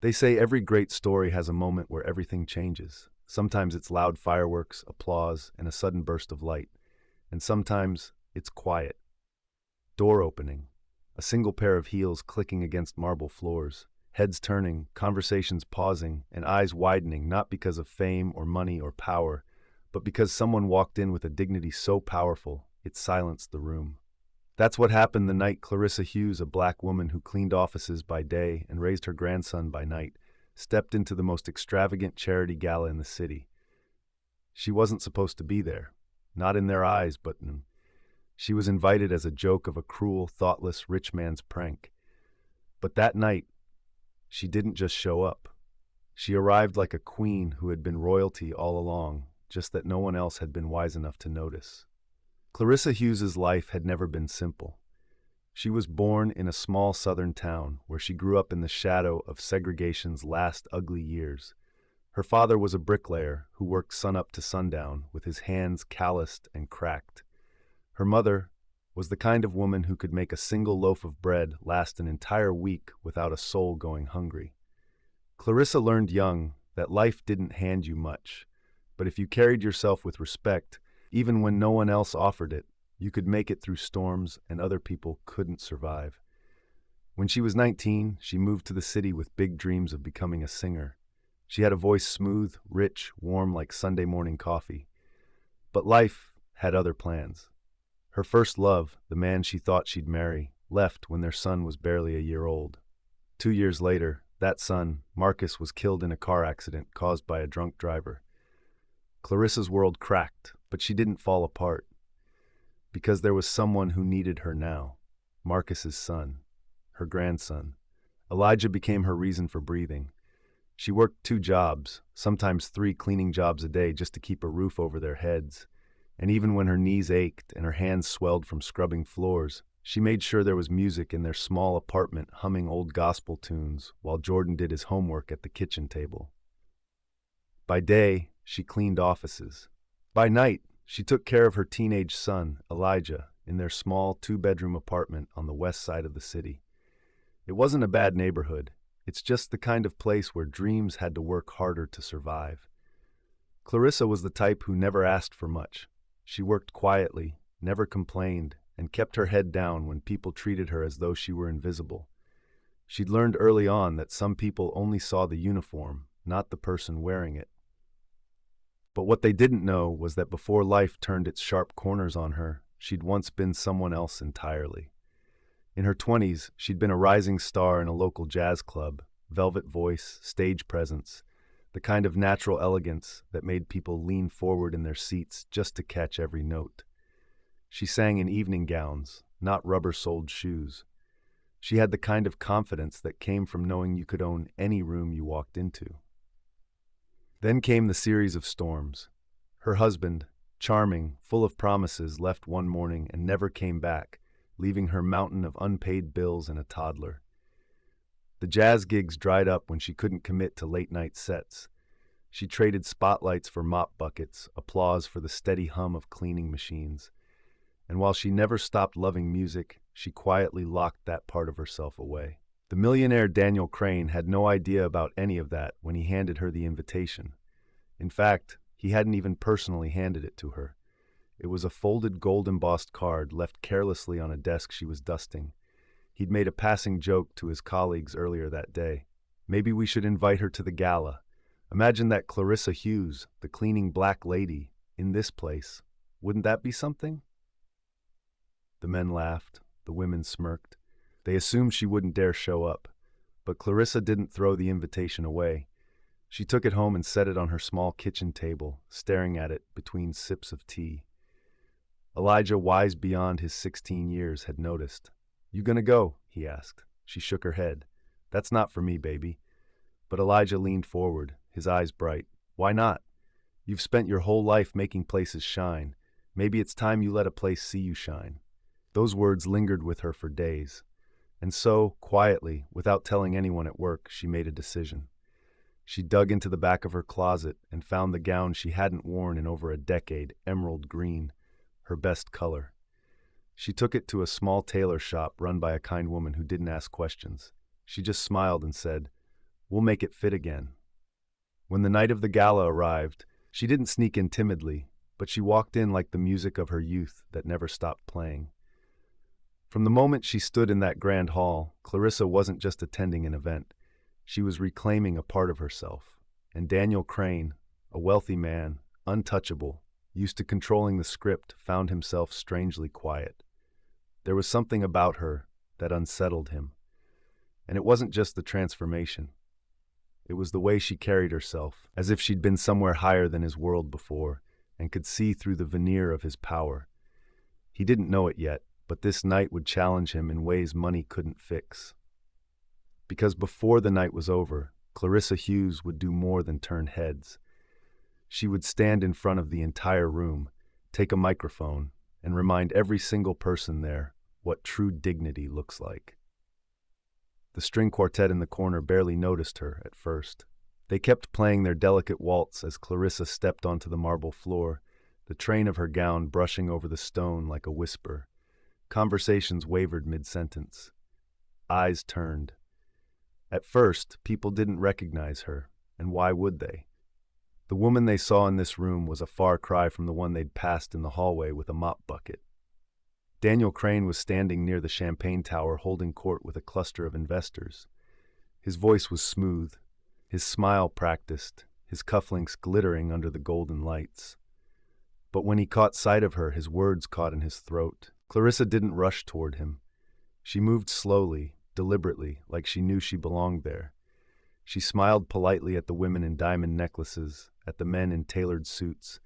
They say every great story has a moment where everything changes. Sometimes it's loud fireworks, applause, and a sudden burst of light. And sometimes it's quiet. Door opening, a single pair of heels clicking against marble floors, heads turning, conversations pausing, and eyes widening not because of fame or money or power, but because someone walked in with a dignity so powerful it silenced the room. That's what happened the night Clarissa Hughes, a black woman who cleaned offices by day and raised her grandson by night, stepped into the most extravagant charity gala in the city. She wasn't supposed to be there, not in their eyes, but she was invited as a joke of a cruel, thoughtless rich man's prank. But that night, she didn't just show up. She arrived like a queen who had been royalty all along, just that no one else had been wise enough to notice. Clarissa Hughes's life had never been simple. She was born in a small southern town where she grew up in the shadow of segregation's last ugly years. Her father was a bricklayer who worked sunup to sundown with his hands calloused and cracked. Her mother was the kind of woman who could make a single loaf of bread last an entire week without a soul going hungry. Clarissa learned young that life didn't hand you much, but if you carried yourself with respect, even when no one else offered it, you could make it through storms and other people couldn't survive. When she was 19, she moved to the city with big dreams of becoming a singer. She had a voice smooth, rich, warm like Sunday morning coffee. But life had other plans. Her first love, the man she thought she'd marry, left when their son was barely a year old. 2 years later, that son, Marcus, was killed in a car accident caused by a drunk driver. Clarissa's world cracked, but she didn't fall apart. Because there was someone who needed her now. Marcus's son, her grandson. Elijah became her reason for breathing. She worked 2 jobs, sometimes 3 cleaning jobs a day just to keep a roof over their heads. And even when her knees ached and her hands swelled from scrubbing floors, she made sure there was music in their small apartment humming old gospel tunes while Jordan did his homework at the kitchen table. By day, she cleaned offices. By night, she took care of her teenage son, Elijah, in their small 2-bedroom apartment on the west side of the city. It wasn't a bad neighborhood. It's just the kind of place where dreams had to work harder to survive. Clarissa was the type who never asked for much. She worked quietly, never complained, and kept her head down when people treated her as though she were invisible. She'd learned early on that some people only saw the uniform, not the person wearing it. But what they didn't know was that before life turned its sharp corners on her, she'd once been someone else entirely. In her 20s, she'd been a rising star in a local jazz club, velvet voice, stage presence, the kind of natural elegance that made people lean forward in their seats just to catch every note. She sang in evening gowns, not rubber-soled shoes. She had the kind of confidence that came from knowing you could own any room you walked into. Then came the series of storms. Her husband, charming, full of promises, left one morning and never came back, leaving her mountain of unpaid bills and a toddler. The jazz gigs dried up when she couldn't commit to late-night sets. She traded spotlights for mop buckets, applause for the steady hum of cleaning machines. And while she never stopped loving music, she quietly locked that part of herself away. The millionaire Daniel Crane had no idea about any of that when he handed her the invitation. In fact, he hadn't even personally handed it to her. It was a folded gold-embossed card left carelessly on a desk she was dusting. He'd made a passing joke to his colleagues earlier that day. Maybe we should invite her to the gala. Imagine that Clarissa Hughes, the cleaning black lady, in this place. Wouldn't that be something? The men laughed. The women smirked. They assumed she wouldn't dare show up. But Clarissa didn't throw the invitation away. She took it home and set it on her small kitchen table, staring at it between sips of tea. Elijah, wise beyond his 16 years, had noticed. "You gonna go?" he asked. She shook her head. "That's not for me, baby." But Elijah leaned forward, his eyes bright. "Why not? You've spent your whole life making places shine. Maybe it's time you let a place see you shine." Those words lingered with her for days. And so, quietly, without telling anyone at work, she made a decision. She dug into the back of her closet and found the gown she hadn't worn in over a decade, emerald green, her best color. She took it to a small tailor shop run by a kind woman who didn't ask questions. She just smiled and said, We'll make it fit again. When the night of the gala arrived, she didn't sneak in timidly, but she walked in like the music of her youth that never stopped playing. From the moment she stood in that grand hall, Clarissa wasn't just attending an event. She was reclaiming a part of herself. And Daniel Crane, a wealthy man, untouchable, used to controlling the script, found himself strangely quiet. There was something about her that unsettled him. And it wasn't just the transformation. It was the way she carried herself, as if she'd been somewhere higher than his world before, and could see through the veneer of his power. He didn't know it yet, but this night would challenge him in ways money couldn't fix. Because before the night was over, Clarissa Hughes would do more than turn heads. She would stand in front of the entire room, take a microphone, and remind every single person there what true dignity looks like. The string quartet in the corner barely noticed her at first. They kept playing their delicate waltz as Clarissa stepped onto the marble floor, the train of her gown brushing over the stone like a whisper. Conversations wavered mid-sentence. Eyes turned. At first, people didn't recognize her, and why would they? The woman they saw in this room was a far cry from the one they'd passed in the hallway with a mop bucket. Daniel Crane was standing near the champagne tower holding court with a cluster of investors. His voice was smooth, his smile practiced, his cufflinks glittering under the golden lights. But when he caught sight of her, his words caught in his throat. Clarissa didn't rush toward him. She moved slowly, deliberately, like she knew she belonged there. She smiled politely at the women in diamond necklaces, at the men in tailored suits,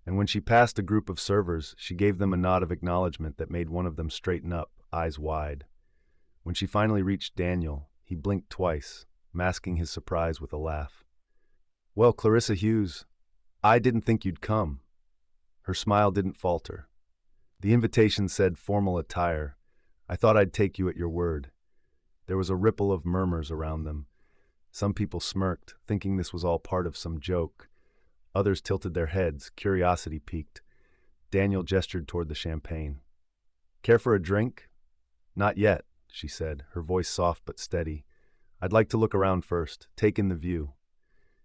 and when she passed a group of servers, she gave them a nod of acknowledgement that made one of them straighten up, eyes wide. When she finally reached Daniel, he blinked twice, masking his surprise with a laugh. "Well, Clarissa Hughes, I didn't think you'd come." Her smile didn't falter. The invitation said formal attire. "I thought I'd take you at your word." There was a ripple of murmurs around them. Some people smirked, thinking this was all part of some joke. Others tilted their heads, curiosity piqued. Daniel gestured toward the champagne. "Care for a drink?" "Not yet," she said, her voice soft but steady. "I'd like to look around first, take in the view."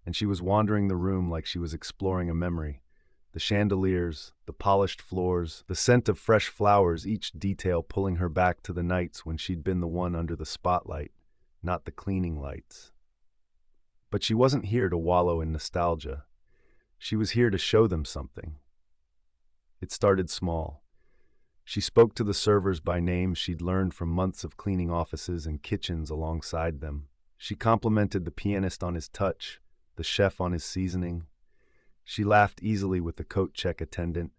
And she was wandering the room like she was exploring a memory. The chandeliers, the polished floors, the scent of fresh flowers, each detail pulling her back to the nights when she'd been the one under the spotlight, not the cleaning lights. But she wasn't here to wallow in nostalgia. She was here to show them something. It started small. She spoke to the servers by name she'd learned from months of cleaning offices and kitchens alongside them. She complimented the pianist on his touch, the chef on his seasoning. She laughed easily with the coat check attendant,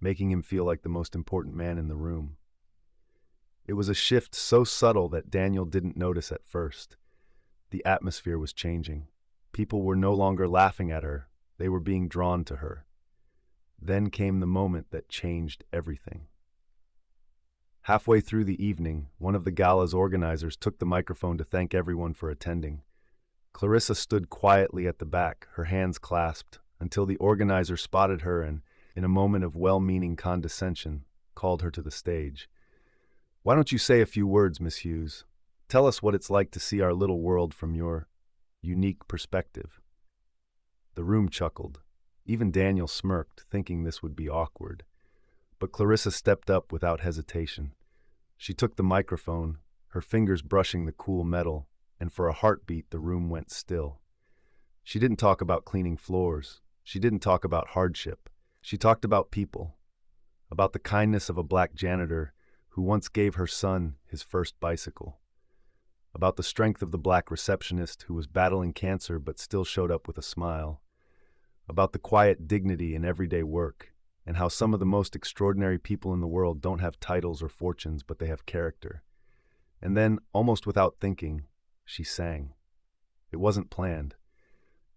making him feel like the most important man in the room. It was a shift so subtle that Daniel didn't notice at first. The atmosphere was changing. People were no longer laughing at her. They were being drawn to her. Then came the moment that changed everything. Halfway through the evening, one of the gala's organizers took the microphone to thank everyone for attending. Clarissa stood quietly at the back, her hands clasped, until the organizer spotted her and, in a moment of well-meaning condescension, called her to the stage. "Why don't you say a few words, Miss Hughes? Tell us what it's like to see our little world from your unique perspective." The room chuckled. Even Daniel smirked, thinking this would be awkward. But Clarissa stepped up without hesitation. She took the microphone, her fingers brushing the cool metal, and for a heartbeat the room went still. She didn't talk about cleaning floors. She didn't talk about hardship. She talked about people, about the kindness of a black janitor who once gave her son his first bicycle, about the strength of the black receptionist who was battling cancer but still showed up with a smile, about the quiet dignity in everyday work, and how some of the most extraordinary people in the world don't have titles or fortunes, but they have character. And then, almost without thinking, she sang. It wasn't planned.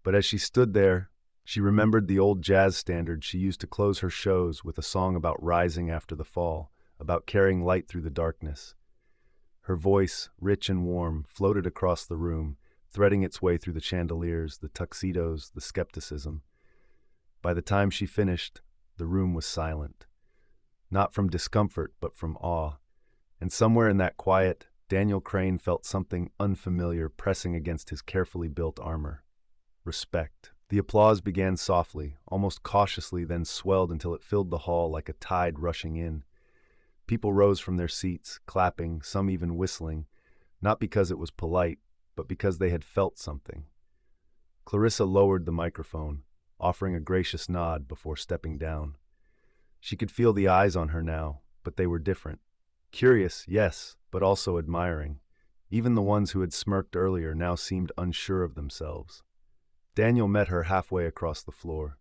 But as she stood there, she remembered the old jazz standard she used to close her shows with, a song about rising after the fall, about carrying light through the darkness. Her voice, rich and warm, floated across the room, threading its way through the chandeliers, the tuxedos, the skepticism. By the time she finished, the room was silent. Not from discomfort, but from awe. And somewhere in that quiet, Daniel Crane felt something unfamiliar pressing against his carefully built armor. Respect. The applause began softly, almost cautiously, then swelled until it filled the hall like a tide rushing in. People rose from their seats, clapping, some even whistling, not because it was polite, but because they had felt something. Clarissa lowered the microphone, offering a gracious nod before stepping down. She could feel the eyes on her now, but they were different. Curious, yes, but also admiring. Even the ones who had smirked earlier now seemed unsure of themselves. Daniel met her halfway across the floor.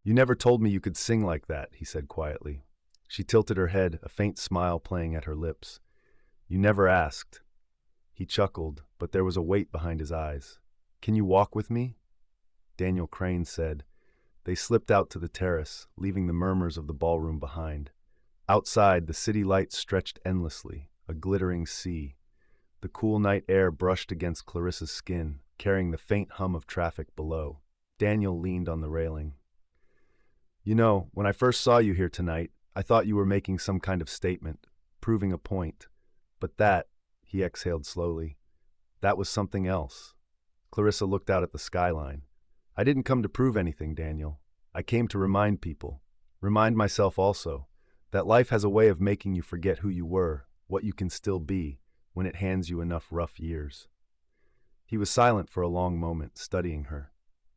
"You never told me you could sing like that," he said quietly. She tilted her head, a faint smile playing at her lips. "You never asked." He chuckled, but there was a weight behind his eyes. "Can you walk with me?" Daniel Crane said. They slipped out to the terrace, leaving the murmurs of the ballroom behind. Outside, the city lights stretched endlessly, a glittering sea. The cool night air brushed against Clarissa's skin, carrying the faint hum of traffic below. Daniel leaned on the railing. "You know, when I first saw you here tonight, I thought you were making some kind of statement, proving a point. But that," he exhaled slowly, "that was something else." Clarissa looked out at the skyline. "I didn't come to prove anything, Daniel. I came to remind people, remind myself also, that life has a way of making you forget who you were, what you can still be, when it hands you enough rough years." He was silent for a long moment, studying her.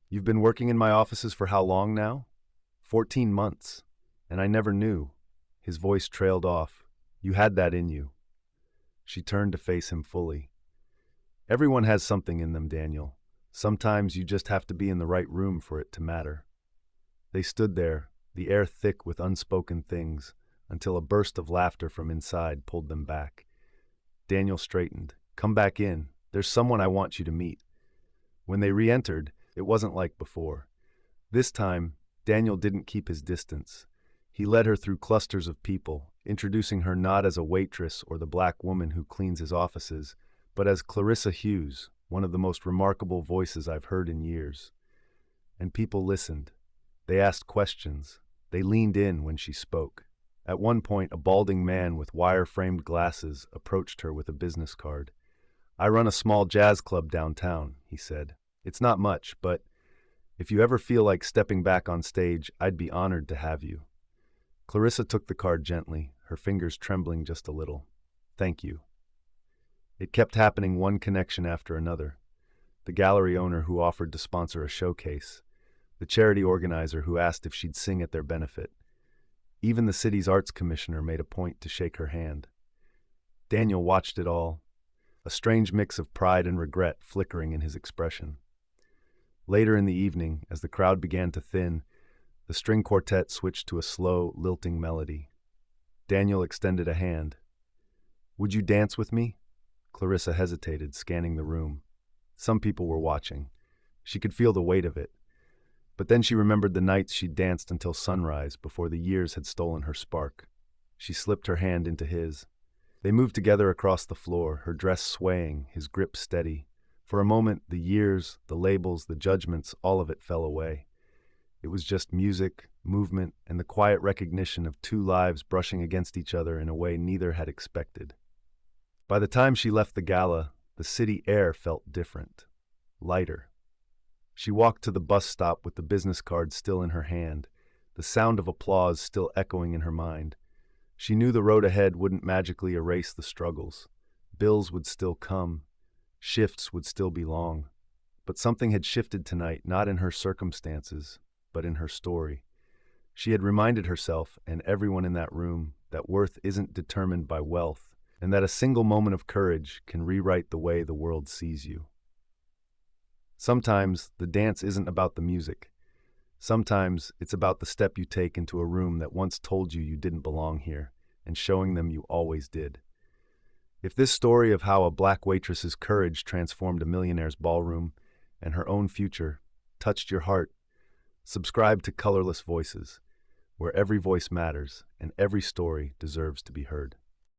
"You've been working in my offices for how long now?" 14 months. And I never knew." His voice trailed off. "You had that in you." She turned to face him fully. "Everyone has something in them, Daniel. Sometimes you just have to be in the right room for it to matter." They stood there, the air thick with unspoken things, until a burst of laughter from inside pulled them back. Daniel straightened. "Come back in. There's someone I want you to meet." When they re-entered, it wasn't like before. This time, Daniel didn't keep his distance. He led her through clusters of people, introducing her not as a waitress or the black woman who cleans his offices, but as Clarissa Hughes, one of the most remarkable voices I've heard in years. And people listened. They asked questions. They leaned in when she spoke. At one point, a balding man with wire-framed glasses approached her with a business card. "I run a small jazz club downtown," he said. "It's not much, but if you ever feel like stepping back on stage, I'd be honored to have you." Clarissa took the card gently, her fingers trembling just a little. "Thank you." It kept happening, one connection after another. The gallery owner who offered to sponsor a showcase. The charity organizer who asked if she'd sing at their benefit. Even the city's arts commissioner made a point to shake her hand. Daniel watched it all, a strange mix of pride and regret flickering in his expression. Later in the evening, as the crowd began to thin, the string quartet switched to a slow, lilting melody. Daniel extended a hand. "Would you dance with me?" Clarissa hesitated, scanning the room. Some people were watching. She could feel the weight of it. But then she remembered the nights she'd danced until sunrise before the years had stolen her spark. She slipped her hand into his. They moved together across the floor, her dress swaying, his grip steady. For a moment, the years, the labels, the judgments, all of it fell away. It was just music, movement, and the quiet recognition of two lives brushing against each other in a way neither had expected. By the time she left the gala, the city air felt different, lighter. She walked to the bus stop with the business card still in her hand, the sound of applause still echoing in her mind. She knew the road ahead wouldn't magically erase the struggles. Bills would still come. Shifts would still be long. But something had shifted tonight, not in her circumstances, but in her story. She had reminded herself, and everyone in that room, that worth isn't determined by wealth, and that a single moment of courage can rewrite the way the world sees you. Sometimes the dance isn't about the music. Sometimes it's about the step you take into a room that once told you you didn't belong here, and showing them you always did. If this story of how a black waitress's courage transformed a millionaire's ballroom and her own future touched your heart, subscribe to Colorless Voices, where every voice matters and every story deserves to be heard.